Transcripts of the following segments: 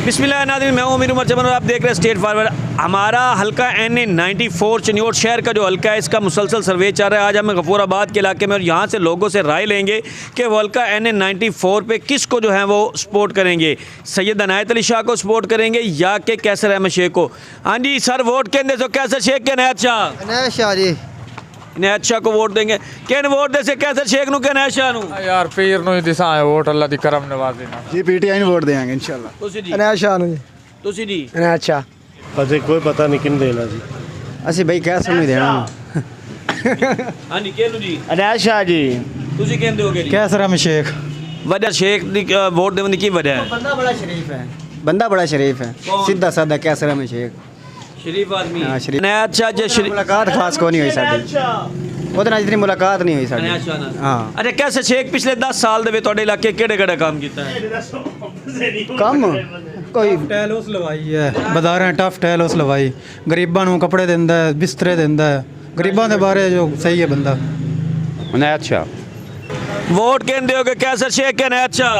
बिस्मिल्लाह नाज़रीन, मैं हूं अमीर उमर चमन और आप देख रहे हैं स्टेट फॉरवर्ड। हमारा हल्का NA 94 चनियोट शहर का जो हल्का है, इसका मुसलसल सर्वे चल रहा है। आज हमें गफूराबाद के इलाके में और यहाँ से लोगों से राय लेंगे कि वो हल्का NA 94 पे किस को जो है वो सपोर्ट करेंगे, सैयद अनायत अली शाह को सपोर्ट करेंगे या कि कैसर अहमद शेख को। हाँ जी सर, वोट कहते सो कैसर शेख के अनायत शाह? अनायत शाह जी, अनायत शाह को वोट देंगे। किन वोट दे से कैसर शेख नु के अनायत शाह नु? यार पीर नु दिसा है वोट, अल्लाह दी करम नवाजी ना जी PTI ਨੂੰ ਵੋਟ ਦੇਵਾਂਗੇ ਇਨਸ਼ਾਅੱਲਾ। ਤੁਸੀਂ ਜੀ? ਅਨਾਇਤ ਸ਼ਾਹ ਨੂੰ ਜੀ। ਤੁਸੀਂ ਜੀ? ਅਨਾਇਤ ਸ਼ਾਹ। अजे कोई पता नहीं किन देना जी। ਅਸੀਂ ਬਈ ਕੈਸਰ ਨੂੰ ਦੇਣਾ। हाँ जी किन जी? ਅਨਾਇਤ ਸ਼ਾਹ ਜੀ। ਤੁਸੀਂ ਕਹਿੰਦੇ ਹੋਗੇ ਜੀ? ਕੈਸਰ ਅਹਿਮਦ ਸ਼ੇਖ। वजह शेख दी वोट देने की वजह है? ਬੰਦਾ ਬੜਾ ਸ਼ਰੀਫ ਹੈ। ਬੰਦਾ ਬੜਾ ਸ਼ਰੀਫ ਹੈ। ਕੌਣ? ਸਿੱਧਾ ਸਾਦਾ ਕੈਸਰ ਅਹਿਮਦ ਸ਼ੇਖ। शरीफ आदमी हाँ, शरीफ। अनायत शाह जो ਮੁਲਾਕਾਤ ਖਾਸ ਕੋਈ ਨਹੀਂ ਹੋਈ ਸਾਡੀ। ਉਹਦੇ ਨਾਲ ਜਿਤਨੀ ਮੁਲਾਕਾਤ ਨਹੀਂ ਹੋਈ ਸਾਡੀ। अनायत शाह नाल। हाँ। अच्छा कैसे शेख पिछले 10 साल ਦੇ ਵਿੱਚ ਤੁਹਾਡੇ ਇਲਾਕੇ ਕਿਹੜੇ ਕੰਮ ਕੀਤਾ ਹੈ? ਕੰਮ ਕੋਈ ਟੈਲ ਉਸ ਲਵਾਈ ਹੈ, ਬਾਜ਼ਾਰਾਂ ਟਫ ਟੈਲ ਉਸ ਲਵਾਈ, ਗਰੀਬਾਂ ਨੂੰ ਕੱਪੜੇ ਦਿੰਦਾ ਹੈ, ਬਿਸਤਰੇ ਦਿੰਦਾ ਹੈ, ਗਰੀਬਾਂ ਦੇ ਬਾਰੇ ਜੋ ਸਹੀ ਹੈ ਬੰਦਾ। ਅਨਾਇਤ ਸ਼ਾਹ। वोट कहते हो कि कैसर शेख के अनायत शाह?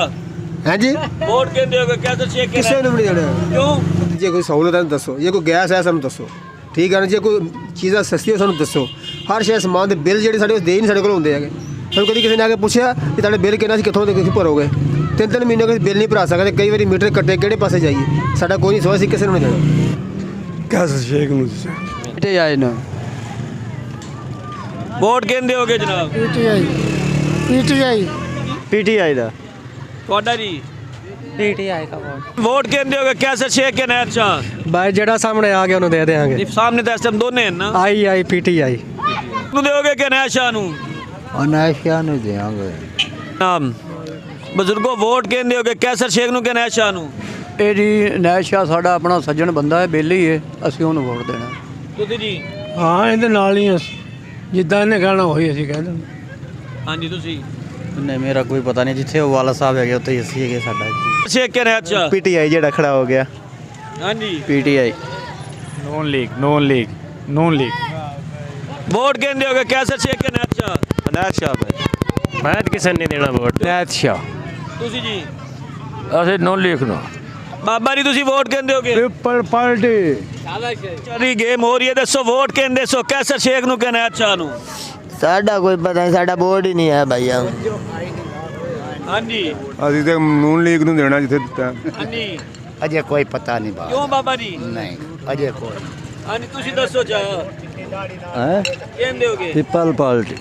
ਹੈ ਜੀ। वोट कहते हो कि कैसर शेख के ਕਿਸੇ ਨੂੰ ਵੀ ਨਹੀਂ ਦੇਣਾ। क्यों? ਜੇ ਕੋਈ ਸਹੂਲਤ ਹੈ ਦੱਸੋ, ਜੇ ਕੋਈ ਗੈਸ ਹੈ ਸਾਨੂੰ ਦੱਸੋ, ਠੀਕ ਹੈ ਨਾ। ਜੇ ਕੋਈ ਚੀਜ਼ਾਂ ਸਸਤੀਆਂ ਸਾਨੂੰ ਦੱਸੋ। ਹਰ ਸ਼ੈ ਸਮਾਨ ਦੇ ਬਿੱਲ ਜਿਹੜੇ ਸਾਡੇ ਦੇ ਹੀ ਨਹੀਂ ਸਾਡੇ ਕੋਲ ਹੁੰਦੇ ਹੈਗੇ। ਸਾਨੂੰ ਕਦੀ ਕਿਸੇ ਨੇ ਆ ਕੇ ਪੁੱਛਿਆ ਕਿ ਤੁਹਾਡੇ ਬਿੱਲ ਕਿੰਨਾ ਸੀ, ਕਿੱਥੋਂ ਦੇ ਭਰੋਗੇ? 3 ਮਹੀਨੇ ਕੋਈ ਬਿੱਲ ਨਹੀਂ ਭਰਾ ਸਕਦੇ। ਕਈ ਵਾਰੀ ਮੀਟਰ ਕੱਟੇ, ਕਿਹੜੇ ਪਾਸੇ ਜਾਈਏ? ਸਾਡਾ ਕੋਈ ਨਹੀਂ ਸੋਚ, ਅਸੀਂ ਕਿਸੇ ਨੂੰ ਨਹੀਂ ਦੇਣਾ। कैसे शेख नु PTI ਨੂੰ। वोट कहते हो जनाब? PTI ਦਾ। ਤੁਹਾਡਾ ਜੀ? PTI का वोट। वोट कहते हो कि कैसर शेख के अनायत शाह? भाई ਜਿਹੜਾ ਸਾਹਮਣੇ ਆ ਗਿਆ ਉਹਨੂੰ ਦੇ ਦੇਾਂਗੇ। नहीं, सामने तो इस टाइम दोनों हैं ना। आई PTI। ਨੂੰ ਦਿਓਗੇ ਕਿ ਅਨਾਇਤ ਸ਼ਾਹ ਨੂੰ? ਅਨਾਇਤ ਸ਼ਾਹ ਨੂੰ ਦੇਵਾਂਗੇ। ਨਾਮ ਬਜ਼ੁਰਗੋ, ਵੋਟ ਕਹਿੰਦੇ ਹੋ ਕਿ ਕੈਸਰ ਸ਼ੇਖ ਨੂੰ ਕਿ ਅਨਾਇਤ ਸ਼ਾਹ ਨੂੰ? ਇਹ ਜੀ ਅਨਾਇਤ ਸ਼ਾਹ ਸਾਡਾ ਆਪਣਾ ਸੱਜਣ ਬੰਦਾ ਹੈ, ਬੇਲੀ ਹੈ, ਅਸੀਂ ਉਹਨੂੰ ਵੋਟ ਦੇਣਾ। ਤੁਸੀਂ ਜੀ? ਹਾਂ ਇਹਦੇ ਨਾਲ ਹੀ ਜਿੱਦਾਂ ਇਹਨੇ ਕਹਿਣਾ ਉਹੀ ਅਸੀਂ ਕਹਿ ਦਿੰਦੇ। ਹਾਂਜੀ ਤੁਸੀਂ? ਨਹੀਂ ਮੇਰਾ ਕੋਈ ਪਤਾ ਨਹੀਂ, ਜਿੱਥੇ ਉਹ ਵਾਲਾ ਸਾਹਿਬ ਹੈਗੇ ਉੱਥੇ ਹੀ ਅਸੀਂ ਹੈਗੇ ਸਾਡਾ ਜੀ। ਸ਼ੇਖ ਕੇ ਅਨਾਇਤ ਸ਼ਾਹ? PTI ਜਿਹੜਾ ਖੜਾ ਹੋ ਗਿਆ। ਹਾਂਜੀ PTI। नून लीग ਵੋਟ ਕਹਿੰਦੇ ਹੋ ਕਿ ਕੈਸਰ ਸ਼ੇਖ ਕੇ ਅਨਾਇਤ ਸ਼ਾਹ? अनायत शाह भाई। मैं किसे नहीं देना वोट। ਅਨਾਇਤ ਸ਼ਾਹ। ਤੁਸੀਂ ਜੀ? ਅਸੀਂ ਨੋ ਲਿਖਣਾ। ਬਾਬਾ ਜੀ ਤੁਸੀਂ ਵੋਟ ਕਹਿੰਦੇ ਹੋਗੇ? People party. ਚੱਲ ਰਹੀ ਗੇਮ ਹੋ ਰਹੀ ਹੈ, ਦੱਸੋ ਵੋਟ ਕਹਿੰਦੇ ਸੋ ਕੈਸਰ ਸ਼ੇਖ ਨੂੰ ਕਿ ਅਨਾਇਤ ਸ਼ਾਹ ਨੂੰ? ਸਾਡਾ ਕੋਈ ਪਤਾ ਨਹੀਂ, ਸਾਡਾ ਬੋਰਡ ਹੀ ਨਹੀਂ ਹੈ ਭਾਈਆ। ਹਾਂਜੀ ਅਸੀਂ ਤੇ ਨੂਨ ਲੀਗ ਨੂੰ ਦੇਣਾ ਜਿੱਥੇ ਦਿੱਤਾ। ਹਾਂਜੀ ਅਜੇ ਕੋਈ ਪਤਾ ਨਹੀਂ ਬਾਬਾ। ਕਿਉਂ ਬਾਬਾ ਜੀ? ਨਹੀਂ ਅਜੇ ਕੋਈ। ਹਾਂਜੀ ਤੁਸੀਂ ਦੱਸੋ ਜਾ ਹੈ ਕਹਿੰਦੇ ਹੋਗੇ? People party.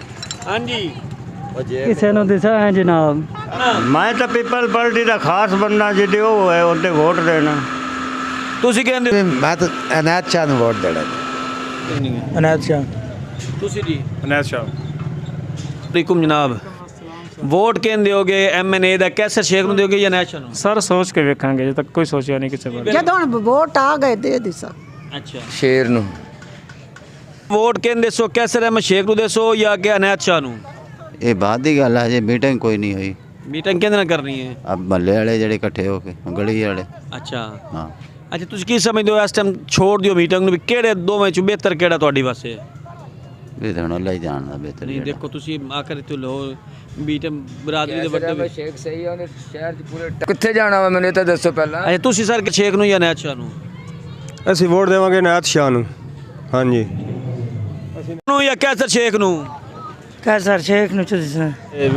ਹਾਂਜੀ ਕਿਸੇ ਨੂੰ ਦਿਸਾ ਹੈ ਜਨਾਬ? ਮੈਂ ਤਾਂ ਪੀਪਲ ਪਾਰਟੀ ਦਾ ਖਾਸ ਬੰਦਾ, ਜਿਹੜੇ ਉਹ ਹੈ ਉਹਦੇ ਵੋਟ ਦੇਣਾ। ਤੁਸੀਂ ਕਹਿੰਦੇ ਹੋ? ਮੈਂ ਤਾਂ ਅਨਾਇਤ ਸ਼ਾਹ ਨੂੰ ਵੋਟ ਦੇਣਾ। ਅਨਾਇਤ ਸ਼ਾਹ। ਤੁਸੀਂ ਜੀ? अनायत शाह। ਵਾਲੇਕੁਮ ਜਨਾਬ, ਵੋਟ ਕਹਿੰਦੇ ਹੋਗੇ MNA ਦਾ ਕੈਸਰ ਸ਼ੇਖ ਨੂੰ ਦਿਓਗੇ ਜਾਂ ਅਨਾਇਤ ਸ਼ਾਹ ਨੂੰ? सर सोच के वेखेंगे, जब तक कोई सोचा नहीं किसी बारे। ਜਦੋਂ ਹੁਣ ਵੋਟ ਆ ਗਏ ਦੇ ਦਿਸਾ। ਅੱਛਾ, ਸ਼ੇਰ ਨੂੰ। ਵੋਟ ਕਹਿੰਦੇ ਸੋ ਕੈਸਰ ਅਹਿਮਦ ਸ਼ੇਖ ਨੂੰ ਦੇਸੋ ਜਾਂ ਕਿ ਅਨਾਇਤ ਸ਼ਾਹ ਨੂੰ? ਇਹ ਬਾਅਦ ਦੀ ਗੱਲ ਹੈ, ਜੇ ਮੀਟਿੰਗ ਕੋਈ ਨਹੀਂ ਹੋਈ। ਮੀਟਿੰਗ ਕਿਹਦੇ ਨਾਲ ਕਰਨੀ ਹੈ? ਆ ਮਹੱਲੇ ਵਾਲੇ ਜਿਹੜੇ ਇਕੱਠੇ ਹੋ ਕੇ, ਗਲੀ ਵਾਲੇ। ਅੱਛਾ ਹਾਂ। ਅੱਛਾ, ਤੁਸੀਂ ਕੀ ਸਮਝਦੇ ਹੋ ਇਸ ਟਾਈਮ ਛੋੜ ਦਿਓ ਮੀਟਿੰਗ ਨੂੰ, ਵੀ ਕਿਹੜੇ ਦੋਵੇਂ ਚੋਂ ਬਿਹਤਰ ਕਿਹੜਾ ਤੁਹਾਡੀ ਵਾਸਤੇ ਹੈ? ਇਹ ਤਾਂ ਹੁਣ ਅੱਲਾ ਹੀ ਜਾਣਦਾ ਬਿਹਤਰ। ਨਹੀਂ ਦੇਖੋ, ਤੁਸੀਂ ਆਖਰ ਤੇ ਲੋ ਮੀਟਿੰਗ ਬਰਾਦਰੀ ਦੇ ਵੱਡੇ ਸ਼ੇਖ ਸਹੀ ਹੈ, ਉਹਨੇ ਸ਼ਹਿਰ 'ਚ ਪੂਰੇ ਕਿੱਥੇ ਜਾਣਾ ਵਾ ਮੈਨੂੰ ਇਹ ਤਾਂ ਦੱਸੋ ਪਹਿਲਾਂ। ਅੱਛਾ, ਤੁਸੀਂ ਸਰ ਸ਼ੇਖ ਨੂੰ ਜਾਂ ਅਨਾਇਤ ਸ਼ਾਹ ਨੂੰ? ਅਸੀਂ ਵੋਟ ਦੇਵਾਂਗੇ अनायत शाह ਨੂੰ। ਹਾਂਜੀ। ਨੂੰ ਜਾਂ ਕੈਸਰ ਸ਼ੇਖ ਨੂੰ? ਕੈਸਰ ਸ਼ੇਖ ਨੂੰ ਤੁਸੀਂ?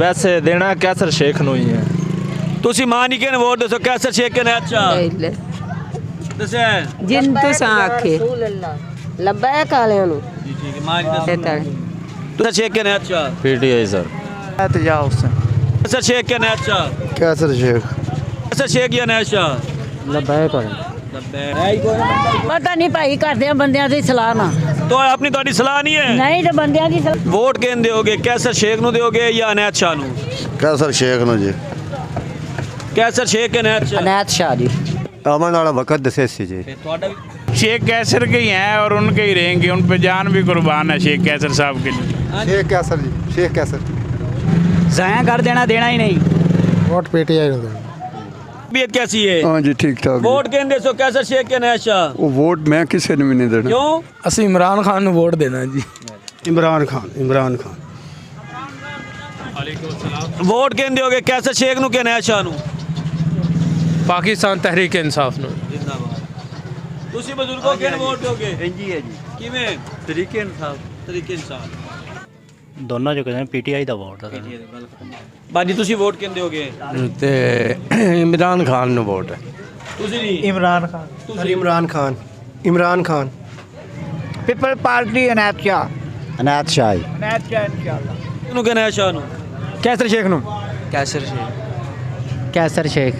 वैसे देना कैसर शेख नु ही है। ਤੁਸੀਂ ਮਾਂ ਨਹੀਂ ਕਿਹਨੇ ਵੋਟ ਦੱਸੋ, ਕੈਸਰ ਸ਼ੇਖ ਕੇ ਅਨਾਇਤ ਸ਼ਾਹ? ਦੱਸਿਆ ਹੈ? ਜਿੰਨ ਤੁਸੀਂ ਆਖੇ ਲੱਬੈਕ ਵਾਲਿਆਂ ਨੂੰ ਜੀ ਠੀਕ ਹੈ, ਮਾਂ ਨਹੀਂ ਦੱਸੋ। ਤੁਸੀਂ ਸ਼ੇਖ ਕੇ ਅਨਾਇਤ ਸ਼ਾਹ? PTI sir. ਤਜਾਉਸ। ਕੈਸਰ ਸ਼ੇਖ ਕੇ ਅਨਾਇਤ ਸ਼ਾਹ? ਕੈਸਰ ਸ਼ੇਖ। ਕੈਸਰ ਸ਼ੇਖ ਜਾਂ ਅਨਾਇਤ ਸ਼ਾਹ? ਲੱਭੇ ਕੋਈ। ਪਤਾ ਨਹੀਂ ਭਾਈ, ਕਰਦੇ ਆ ਬੰਦਿਆਂ ਦੀ ਸਲਾਹ ਨਾ। तो अपनी ਤੁਹਾਡੀ ਸਲਾਹ ਨਹੀਂ ਹੈ? ਨਹੀਂ ਤੇ ਬੰਦਿਆਂ ਦੀ ਸਲਾਹ। ਵੋਟ ਕਹਿੰਦੇ ਹੋਗੇ ਕੈਸਰ ਸ਼ੇਖ ਨੂੰ ਦਿਓਗੇ ਜਾਂ ਅਨਾਇਤ ਸ਼ਾਹ ਨੂੰ? ਕੈਸਰ ਸ਼ੇਖ ਨੂੰ ਜੀ। ਕੈਸਰ ਸ਼ੇਖ ਕੇ ਅਨਾਇਤ ਸ਼ਾਹ? ਅਨਾਇਤ ਸ਼ਾਹ ਜੀ। ਆਉਣ ਵਾਲਾ ਵਕਤ ਦੱਸੇ ਸੀ ਜੀ। ਤੁਹਾਡਾ ਵੀ? शेख कैसर के ही हैं और उनके ही रहेंगे, उन पे जान भी कुर्बान है शेख कैसर साहब के लिए। ਸ਼ੇਖ ਕੈਸਰ ਜੀ, ਸ਼ੇਖ ਕੈਸਰ। ਜ਼ਾਇਆ ਕਰ ਦੇਣਾ ਹੀ ਨਹੀਂ। ਵੋਟ PTI ਨੂੰ ਦੇਣਾ। तबीयत कैसी है? हाँ जी ठीक ठाक। वोट कहते सो कैसर शेख के अनायत शाह? वो वोट मैं किसी ने भी नहीं देना। क्यों? ਅਸੀਂ ਇਮਰਾਨ ਖਾਨ ਨੂੰ ਵੋਟ ਦੇਣਾ ਜੀ। ਇਮਰਾਨ ਖਾਨ। ਇਮਰਾਨ ਖਾਨ। वोट कहते होगे कैसर शेख नु के अनायत शाह नु? ਪਾਕਿਸਤਾਨ ਤਹਿਰੀਕ ਇਨਸਾਫ ਨੂੰ। जिंदाबाद। ਤੁਸੀਂ ਬਜ਼ੁਰਗੋ ਕਿਹਨੂੰ ਵੋਟ ਦੋਗੇ? ਇੰਜੀ ਹੈ ਜੀ ਕਿਵੇਂ? ਤਰੀਕੇ ਇਨਸਾਫ ਤਰੀਕੇ ਇਨਸਾਨ। ਦੋਨਾਂ ਜੋ ਕਹਿੰਦੇ ਪੀਟੀਆਈ ਦਾ ਵੋਟ ਹੈ ਬਾਜੀ ਤੁਸੀਂ ਵੋਟ ਕਿਹਨੂੰ ਦਿਓਗੇ? ਤੇ ਇਮਰਾਨ ਖਾਨ ਨੂੰ ਵੋਟ ਹੈ। ਤੁਸੀਂ ਜੀ? ਇਮਰਾਨ ਖਾਨ इमरान खान इमरान खान ਪੀਪਲ ਪਾਰਟੀ ਅਨੈਤ ਸ਼ਾਹ ਅਨਾਥ ਸ਼ਾਹੀ ਅਨੈਤ ਸ਼ਾਹ ਇਨਸ਼ਾਅੱਲਾ ਕਿਹਨੂੰ ਕਹਿੰਦੇ ਆ ਸ਼ਾਹ ਨੂੰ? कैसर शेख नु ਕੈਸਰ ਸ਼ੇਖ।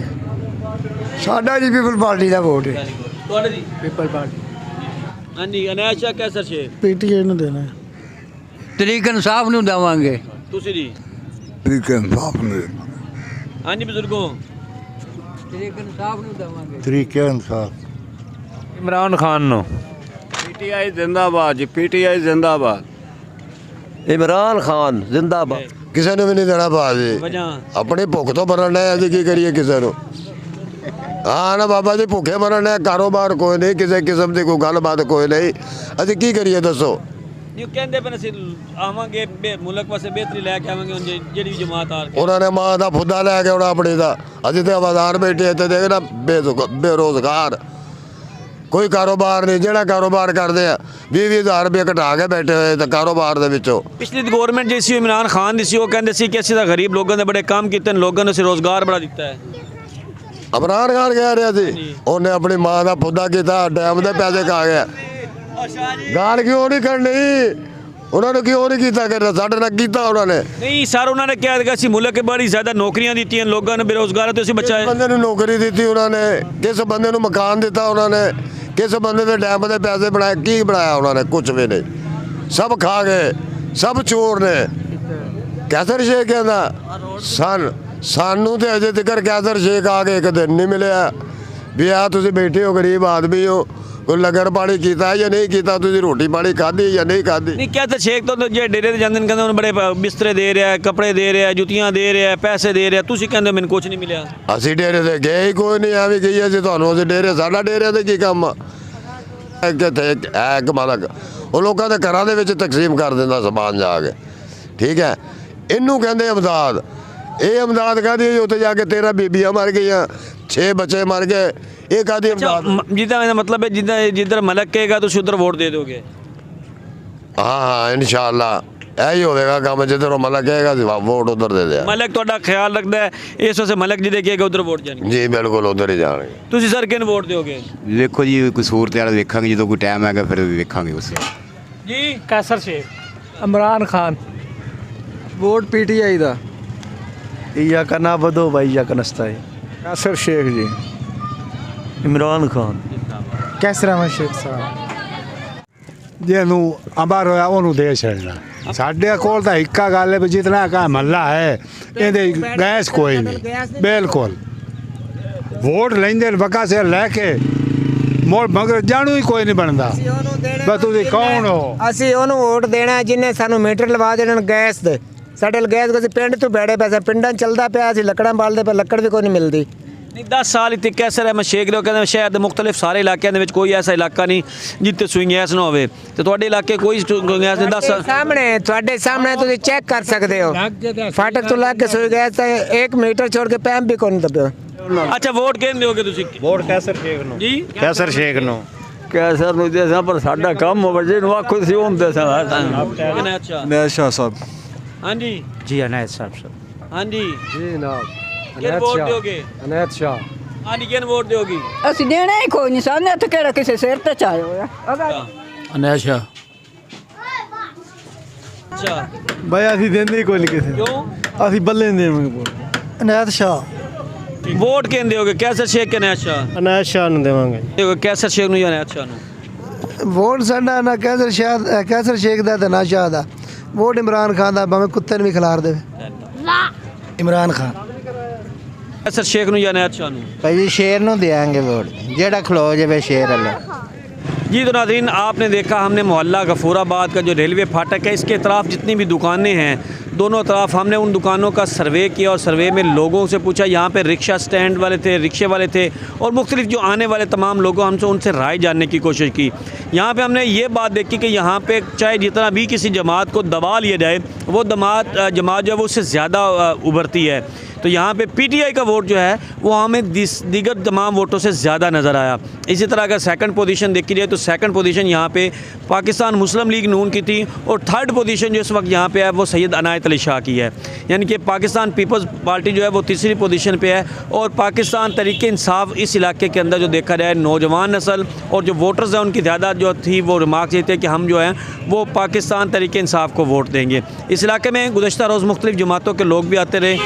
साडा जी पीपल पार्टी ਦਾ ਵੋਟ ਹੈ ਤੁਹਾਡੇ ਜੀ? ਪੀਪਲ ਪਾਰਟੀ ਹਾਂਜੀ ਅਨਾਇਤ ਸ਼ਾਹ ਕੈਸਰ ਸ਼ੇਖ। ਪੀਟੀਆਈ ਨੂੰ ਦੇਣਾ ਹੈ। ਤਰੀਕ ਇਨਸਾਫ ਨੂੰ ਦੇਵਾਂਗੇ ਤੁਸੀਂ ਜੀ? ਤਰੀਕੇ ਇਨਸਾਫ ਨੇ ਹਾਂਜੀ ਬਜ਼ੁਰਗੋ? ਤਰੀਕ ਇਨਸਾਫ ਨੂੰ ਦੇਵਾਂਗੇ ਤਰੀਕੇ ਇਨਸਾਫ ਇਮਰਾਨ ਖਾਨ ਨੂੰ। ਪੀਟੀਆਈ ਜ਼ਿੰਦਾਬਾਦ ਜੀ, ਪੀਟੀਆਈ ਜ਼ਿੰਦਾਬਾਦ। ਇਮਰਾਨ ਖਾਨ ਜ਼ਿੰਦਾਬਾਦ। ਕਿਸੇ ਨੂੰ ਵੀ ਨਹੀਂ ਦੇਣਾ ਬਾਜੀ ਵਜ੍ਹਾ ਆਪਣੀ ਭੁੱਖ ਤੋਂ ਮਰਨ ਹੈ ਅਸੀਂ ਕੀ ਕਰੀਏ ਕਿਸੇ ਨੂੰ ਹਾਂ ਨਾ ਬਾਬਾ ਜੀ ਭੁੱਖੇ ਮਰਨ ਹੈ ਕਾਰੋਬਾਰ ਕੋਈ ਨਹੀਂ ਕਿਸੇ ਕਿਸਮ ਦੀ ਕੋਈ ਗੱਲਬਾਤ ਕੋਈ ਨਹੀਂ ਅਸੀਂ ਕੀ ਕਰੀਏ ਦੱਸੋ ਇਹ ਕਹਿੰਦੇ ਪਏ ਅਸੀਂ ਆਵਾਂਗੇ ਮੁਲਕ ਵਾਸਤੇ ਬਿਹਤਰੀ ਲੈ ਕੇ ਆਵਾਂਗੇ ਜਿਹੜੀ ਵੀ ਜਮਾਤ ਆ ਕੇ ਉਹਨਾਂ ਨੇ ਮਾਂ ਦਾ ਫੁੱਦਾ ਲੈ ਕੇ ਆਉਣਾ ਆਪਣੀ ਦਾ ਅਸੀਂ ਤੇ ਆਵਾਜ਼ਾਰ ਬੈਠੇ ਇੱਥੇ ਦੇਖ ਨਾ ਬੇਰੋਜ਼ਗਾਰ ਕੋਈ ਕਾਰੋਬਾਰ ਨਹੀਂ ਜਿਹੜਾ ਕਾਰੋਬਾਰ ਕਰਦੇ ਆ 20,000 ਰੁਪਏ ਘਟਾ ਕੇ ਬੈਠੇ ਹੋਏ ਤਾਂ ਕਾਰੋਬਾਰ ਦੇ ਵਿੱਚੋਂ ਪਿਛਲੀ ਗਵਰਨਮੈਂਟ ਜਿਹੜੀ ਸੀ ਇਮਰਾਨ ਖਾਨ ਦੀ ਸੀ ਉਹ ਕਹਿੰਦੇ ਸੀ ਕਿ ਅਸੀਂ ਤਾਂ ਗਰੀਬ ਲੋਕਾਂ ਦੇ ਬੜੇ ਕੰਮ ਕੀਤੇ ਨੇ ਲੋਕਾਂ ਨੂੰ ਅਸੀਂ ਰੋਜ਼ਗਾਰ ਬੜਾ ਦਿੱਤਾ ਹੈ ਇਮਰਾਨ ਖਾਨ ਕਹਿ ਰਿਹਾ ਸੀ ਉਹਨੇ ਆਪਣੀ ਮਾਂ ਦਾ ਫੁੱਦਾ ਕੀਤਾ ਡੈਮ ਦੇ ਪੈਸੇ ਖਾ ਗਿਆ ਗਾਲ ਕਿਉਂ ਨਹੀਂ ਕਰਨੀ ਉਹਨਾਂ ਨੇ ਕਿਉਂ ਨਹੀਂ ਕੀਤਾ ਕਰਨਾ ਸਾਡੇ ਨਾਲ ਕੀਤਾ ਉਹਨਾਂ ਨੇ ਨਹੀਂ ਸਰ ਉਹਨਾਂ ਨੇ ਕਿਹਾ ਕਿ ਅਸੀਂ ਮੁਲਕ 'ਚ ਬੜੀ ਜ਼ਿਆਦਾ ਨੌਕਰੀਆਂ ਦਿੱਤੀਆਂ ਲੋਕਾਂ ਨੂੰ ਬੇਰੋਜ਼ਗਾਰ ਤੇ ਅਸੀਂ ਬਚਾਏ ਬੰਦੇ ਨੂੰ ਨੌਕਰੀ ਦਿੱਤੀ ਉਹਨਾਂ ਨੇ ਕਿਸ ਬੰਦੇ ਨੂੰ ਮਕਾਨ ਦਿੱਤਾ ਉਹਨਾਂ ਨੇ ਕਿਸ ਬੰਦੇ ਦੇ ਡੈਮ ਦੇ ਪੈਸੇ ਬਣਾਏ ਕੀ ਬਣਾਇਆ ਉਹਨਾਂ ਨੇ ਕੁਝ ਵੀ ਨਹੀਂ ਸਭ ਖਾ ਗਏ ਸਭ ਚੋਰ ਨੇ ਕੈਸਰ ਸ਼ੇਖ ਕਹਿੰਦਾ ਸਾਨੂੰ ਤੇ ਅਜੇ ਤੱਕ ਕੈਸਰ ਸ਼ੇਖ ਆ ਕੇ ਇੱਕ ਦਿਨ ਨਹੀਂ ਮਿਲਿਆ ਵੀ ਆ ਤੁਸੀਂ ਬੈਠੇ ਹੋ ਗਰੀਬ ਆਦਮੀ ਹੋ ਕੋਈ ਲੰਗਰ ਪਾਣੀ ਕੀਤਾ ਜਾਂ ਨਹੀਂ ਕੀਤਾ ਤੁਸੀਂ ਰੋਟੀ ਪਾਣੀ ਖਾਧੀ ਜਾਂ ਨਹੀਂ ਖਾਧੀ ਨਹੀਂ ਕੈਸਰ ਸ਼ੇਖ ਤੋਂ ਜੇ ਡੇਰੇ ਤੇ ਜਾਂਦੇ ਨੇ ਕਹਿੰਦੇ ਉਹਨੂੰ ਬੜੇ ਬਿਸਤਰੇ ਦੇ ਰਿਹਾ ਕੱਪੜੇ ਦੇ ਰਿਹਾ ਜੁੱਤੀਆਂ ਦੇ ਰਿਹਾ ਪੈਸੇ ਦੇ ਰਿਹਾ ਤੁਸੀਂ ਕਹਿੰਦੇ ਮੈਨੂੰ ਕੁਝ ਨਹੀਂ ਮਿਲਿਆ ਅਸੀਂ ਡੇਰੇ ਤੇ ਗਏ ਹੀ ਕੋਈ ਨਹੀਂ ਐਵੇਂ ਗਈ ਅਸੀਂ ਤੁਹਾਨੂੰ ਅਸੀਂ ਡੇਰੇ ਸਾਡਾ ਡੇਰੇ ਤੇ ਕੀ ਕੰਮ ਆ ਕਿੱਥੇ ਇੱਕ ਮਾਲਕ ਉਹ ਲੋਕਾਂ ਦੇ ਘਰਾਂ ਦੇ ਵਿੱਚ ਤਕਸੀਮ ਕਰ ਦਿੰਦਾ ਸਮਾਨ ਜਾ ਕੇ ਠੀਕ ਹੈ ਇਹਨੂੰ ਕਹਿੰਦੇ ਇਮਦਾਦ ਇਹ ਇਮਦਾਦ ਕਾਹਦੀ ਉੱਥੇ ਜਾ ਕੇ 13 ਬੀਬੀਆਂ ਮਰ ਗਈਆਂ 6 ਬੱਚੇ ਮਰ ਗਏ ਇਹ ਕਾਹਦੀ ਇਮਦਾਦ ਜਿੱਦਾਂ ਇਹਦਾ ਮਤਲਬ ਹੈ ਜਿੱਧਰ ਮਲਕ ਕਹੇਗਾ ਤੁਸੀਂ ਉਧਰ ਵੋਟ ਦੇ ਦੋਗੇ ਹਾਂ ਇਨਸ਼ਾਅੱਲਾ ਇਹੀ ਹੋਵੇਗਾ ਕੰਮ ਜਿੱਧਰ ਉਹ ਮਲਕ ਕਹੇਗਾ ਵੋਟ ਉਧਰ ਦੇ ਦਿਆ ਮਲਕ ਤੁਹਾਡਾ ਖਿਆਲ ਰੱਖਦਾ ਹੈ ਇਸ ਵਾਸਤੇ ਮਲਕ ਜਿਹਦੇ ਕਹੇਗਾ ਉਧਰ ਵੋਟ ਜਾਣੀ ਜੀ ਬਿਲਕੁਲ ਉਧਰ ਹੀ ਜਾਣਗੇ ਤੁਸੀਂ ਸਰ ਕਿਹਨੂੰ ਵੋਟ ਦਿਓਗੇ ਦੇਖੋ ਜੀ ਕੋਈ ਸੂਰਤ ਵਾਲਾ ਵੇਖਾਂਗੇ ਜਦੋਂ ਕੋਈ ਟਾਈਮ ਆਏਗਾ ਫਿਰ ਵੇਖਾਂਗੇ ਉਸ ਜੀ ਕੈਸਰ ਸ਼ੇਖ ਇਮਰਾਨ ਖਾਨ ਵੋਟ ਪੀਟੀਆਈ ਦਾ या करना बदो भाई या कनस्ता है कासर शेख जी इमरान खान ਕੈਸਰ ਅਹਿਮਦ ਸ਼ੇਖ ਸਾਹਿਬ। ਜਿਹਨੂੰ ਅੰਬਾਰ ਹੋਇਆ ਉਹਨੂੰ ਦੇ ਛੱਡਣਾ ਸਾਡੇ ਕੋਲ ਤਾਂ ਇੱਕਾ ਗੱਲ ਹੈ ਵੀ ਜਿਤਨਾ ਕਾ ਮਹੱਲਾ ਹੈ ਇਹਦੇ ਗੈਸ ਕੋਈ ਨਹੀਂ ਬਿਲਕੁਲ ਵੋਟ ਲੈਂਦੇ ਨੇ ਵਕਾ ਸੇ ਲੈ ਕੇ ਮੋੜ ਮਗਰ ਜਾਣੂ ਹੀ ਕੋਈ ਨਹੀਂ ਬਣਦਾ ਬਸ ਤੁਸੀਂ ਕੌਣ ਹੋ ਅਸੀਂ ਉਹਨੂੰ ਵੋਟ ਦੇਣਾ ਜਿਹਨੇ ਸਾਨੂੰ ਮੀਟਰ ਲਵਾ ਦੇਣ ਗੈਸ ਦੇ ਸਾਡੇ ਗੈਸ ਕੋਈ ਪਿੰਡ ਤੋਂ ਬੈੜੇ ਪੈਸਾ ਪਿੰਡਾਂ ਚੱਲਦਾ ਪਿਆ ਅਸੀਂ ਲੱਕੜਾਂ ਬਾਲਦੇ ਪਰ ਲੱਕੜ ਵੀ ਕੋਈ ਨਹੀਂ ਮਿਲਦੀ ਨਹੀਂ 10 ਸਾਲ ਇੱਥੇ ਕੈਸਰ ਅਹਿਮਦ ਸ਼ੇਖ ਦੇ ਕਹਿੰਦੇ ਸ਼ਹਿਰ ਦੇ ਮੁxtਲਿਫ ਸਾਰੇ ਇਲਾਕਿਆਂ ਦੇ ਵਿੱਚ ਕੋਈ ਐਸਾ ਇਲਾਕਾ ਨਹੀਂ ਜਿੱਥੇ ਸੂਈ ਗੈਸ ਨਾ ਹੋਵੇ ਤੇ ਤੁਹਾਡੇ ਇਲਾਕੇ ਕੋਈ ਗੈਸ ਨਹੀਂ 10 ਸਾਲ ਤੁਹਾਡੇ ਸਾਹਮਣੇ ਤੁਸੀਂ ਚੈੱਕ ਕਰ ਸਕਦੇ ਹੋ ਫਾਟਕ ਤੋਂ ਲੱਗ ਕੇ ਸੂਈ ਗੈਸ ਤਾਂ 1 ਮੀਟਰ ਛੋੜ ਕੇ ਪੈਂਪ ਵੀ ਕੋਈ ਨਹੀਂ ਦੱਬਿਆ ਅੱਛਾ ਵੋਟ ਕਿਹਨੂੰ ਦਿਓਗੇ ਤੁਸੀਂ वोट कैसर शेख नु ਜੀ कैसर शेख नु ਕੈਸਰ ਨੂੰ ਦੇਸਾਂ ਪਰ ਸਾਡਾ ਕੰਮ ਹੋਵੇ ਜੇ ਨੂੰ ਆਖੋ ਸੀ ਉਹ ਦੇਸਾਂ ਅੱਛਾ मैं शाह साहब ਹਾਂਜੀ ਜੀ ਅਨਾਇਤ ਸਾਹਿਬ। ਹਾਂਜੀ ਜੀ ਜਨਾਬ ਕਿਹਨੂੰ ਵੋਟ ਦਿਓਗੇ ਅਨੈਤ ਸ਼ਾਹ ਹਾਂਜੀ ਕਿਹਨੂੰ ਵੋਟ ਦਿਓਗੀ ਅਸੀਂ ਦੇਣਾ ਹੀ ਕੋਈ ਨਹੀਂ ਸਾਹਮਣੇ ਇੱਥੇ ਕਿਹੜਾ ਕਿਸੇ ਸਿਰ ਤੇ ਚਾਇਆ ਹੋਇਆ ਅਨੈਸ਼ਾ ਅੱਛਾ भाई ਅਸੀਂ ਦਿੰਦੇ ਹੀ ਕੋਈ ਨਹੀਂ ਕਿਸੇ ਕਿਉਂ ਅਸੀਂ ਬੱਲੇ ਨਹੀਂ ਦੇਵਾਂਗੇ ਵੋਟ ਅਨਾਇਤ ਸ਼ਾਹ। ਵੋਟ ਕਿਹਨੂੰ ਦਿਓਗੇ ਕੈਸਰ ਸ਼ੇਖ ਕੇ ਅਨਾਇਤ ਸ਼ਾਹ ਅਨਾਇਤ ਸ਼ਾਹ ਨੂੰ ਦੇਵਾਂਗੇ ਦਿਓਗੇ ਕੈਸਰ ਸ਼ੇਖ ਨੂੰ ਜਾਂ ਅਨਾਇਤ ਸ਼ਾਹ ਨੂੰ ਵੋਟ ਸਾਡਾ ਨਾ ਕੈਸਰ ਸ਼ੇਖ ਦਾ ਤੇ ਨਾ ਸ਼ਾਹ ਦਾ ਵੋਟ ਇਮਰਾਨ ਖਾਨ ਦਾ ਭਾਵੇਂ ਕੁੱਤੇ ਨੂੰ ਵੀ ਖਿਲਾਰ ਦੇਵੇ ਇਮਰਾਨ ਖਾਨ। ਕੈਸਰ शेख ਨੂੰ ਜਾਂ ਅਨਾਇਤ ਸ਼ਾਹ ਨੂੰ ਭਾਈ ਸ਼ੇਰ ਨੂੰ ਦੇਾਂਗੇ ਵੋਟ ਜਿਹੜਾ ਖਲੋ ਜਾਵੇ ਸ਼ੇਰ ਵਾਲਾ जी तो नाज़रीन आपने देखा हमने मोहल्ला गफूराबाद का जो रेलवे फाटक है इसके तरफ जितनी भी दुकानें हैं दोनों तरफ हमने उन दुकानों का सर्वे किया और सर्वे में लोगों से पूछा यहाँ पे रिक्शा स्टैंड वाले थे रिक्शे वाले थे और मुख्तलिफ जो आने वाले तमाम लोगों हमसे उनसे राय जानने की कोशिश की। यहाँ पे हमने ये बात देखी कि यहाँ पे चाहे जितना भी किसी जमात को दबा लिया जाए वो जमात जो है वो उससे ज़्यादा उभरती है तो यहाँ पे पीटीआई का वोट जो है वो हमें दीगर तमाम वोटों से ज़्यादा नज़र आया। इसी तरह अगर सेकंड पोजीशन देखी जाए तो सेकंड पोजीशन यहाँ पे पाकिस्तान मुस्लिम लीग नून की थी और थर्ड पोजीशन जो इस वक्त यहाँ पे है वो सैयद अनायत अली शाह की है। यानी कि पाकिस्तान पीपल्स पार्टी जो है वो तीसरी पोजीशन पे है और पाकिस्तान तहरीक इंसाफ इस इलाके के अंदर जो देखा जाए नौजवान नस्ल और जो वोटर्स हैं उनकी ज़्यादा जो थी वो रिमार्क्स ये थे कि हम जो हैं वो पाकिस्तान तहरीक इंसाफ को वोट देंगे। इस इलाके में गुज़श्ता रोज़ मुख्तलिफ जमातों के लोग भी आते रहे।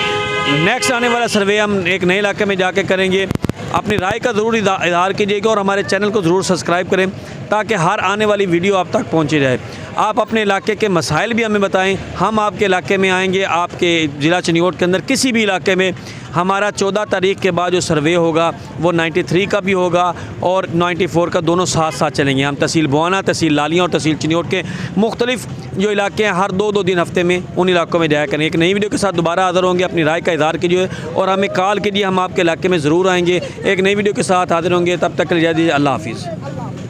नेक्स्ट आने वाला सर्वे हम एक नए इलाके में जाके करेंगे। अपनी राय का ज़रूर इज़हार कीजिएगा और हमारे चैनल को ज़रूर सब्सक्राइब करें ताकि हर आने वाली वीडियो आप तक पहुँची जाए। आप अपने इलाके के मसाइल भी हमें बताएं, हम आपके इलाके में आएंगे। आपके ज़िला चिन्योट के अंदर किसी भी इलाके में हमारा 14 तारीख के बाद जो सर्वे होगा वो 93 का भी होगा और 94 का, दोनों साथ साथ चलेंगे। हम तहसील बुआना, तहसील लालियाँ और तहसील चिन्योट के मुख्तलिफ जो इलाके हैं हर दो दिन हफ्ते में उन इलाकों में जाया करें। एक नई वीडियो के साथ दोबारा हाज़िर होंगे। अपनी राय का इज़हार कीजिए और हमें कॉल कीजिए, हम आपके इलाके में ज़रूर आएँगे। एक नई वीडियो के साथ हाज़िर होंगे, तब तक के लिए अल्लाह हाफिज़।